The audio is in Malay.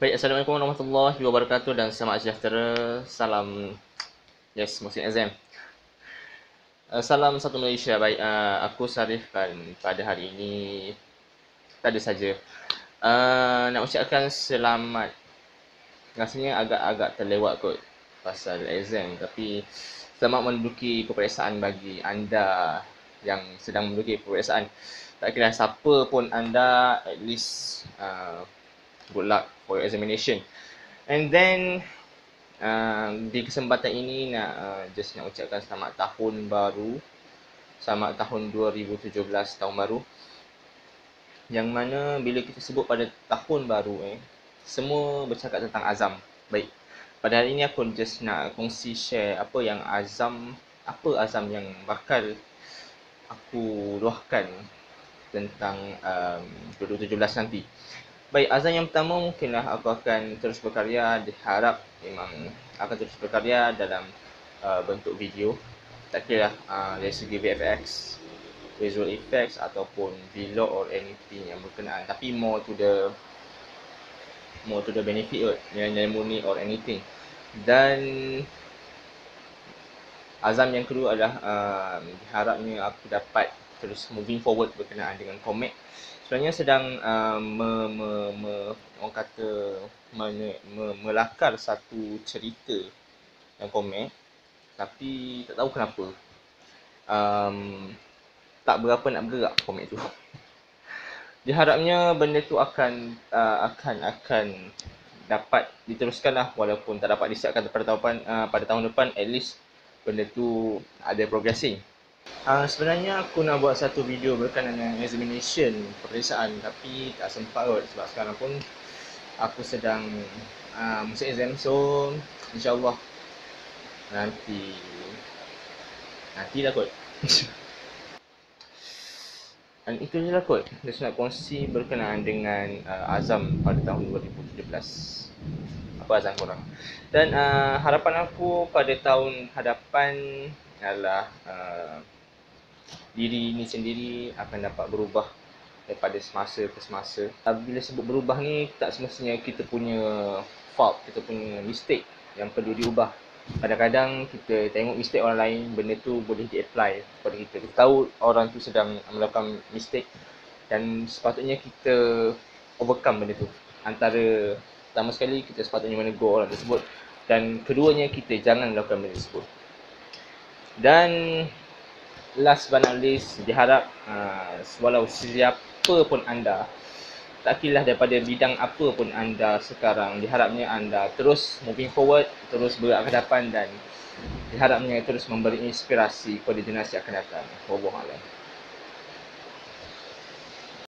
Baik, Assalamualaikum warahmatullahi wabarakatuh dan selamat sejahtera. Salam, musim exam. Salam satu Malaysia. Baik, aku Sarif dan pada hari ini tak ada saja. Nak ucapkan selamat. Rasanya agak-agak terlewat kot pasal exam, tapi selamat menduduki peperiksaan bagi anda yang sedang menduduki peperiksaan. Tak kira siapa pun anda, at least good luck for your examination. And then di kesempatan ini nak ucapkan selamat tahun baru. Selamat tahun 2017, tahun baru. Yang mana bila kita sebut pada tahun baru semua bercakap tentang azam. Baik. Pada hari ini aku just nak kongsi share apa azam yang bakal aku luahkan tentang 2017 nanti. Baik, azam yang pertama mungkinlah aku akan terus berkarya, diharap memang akan terus berkarya dalam bentuk video. Tak kira dari segi VFX, visual effects ataupun vlog or anything yang berkenaan, tapi more to the benefit nilai murni or anything. Dan azam yang kedua adalah diharapnya aku dapat terus moving forward berkenaan dengan komik. Sebenarnya sedang orang kata melakar satu cerita yang komik, tapi tak tahu kenapa tak berapa nak bergerak komik tu. Diharapnya benda tu akan dapat diteruskan lah, walaupun tak dapat disiapkan pada tahun depan, at least benda tu ada progressing. Sebenarnya aku nak buat satu video berkenaan dengan examination peperiksaan, tapi tak sempat kot sebab sekarang pun aku sedang musim exam. So insyaAllah nanti lah kot. Dan itu je lah kot, just nak kongsi berkenaan dengan azam pada tahun 2017. Apa azam korang? Dan harapan aku pada tahun hadapan adalah diri ni sendiri akan dapat berubah daripada semasa ke semasa. Bila sebut berubah ni, tak semestinya kita punya fault, kita punya mistake yang perlu diubah. Kadang-kadang kita tengok mistake orang lain, benda tu boleh di-apply kepada kita. Kita tahu orang tu sedang melakukan mistake dan sepatutnya kita overcome benda tu. Antara pertama sekali, kita sepatutnya menegur orang tersebut, dan keduanya, kita jangan melakukan benda tersebut. Dan last but not least, diharap walau siapa pun anda, tak kira daripada bidang apa pun anda sekarang, diharapnya anda terus moving forward, terus bergerak ke depan, dan diharapnya terus memberi inspirasi kepada generasi akan datang. Wallahualam.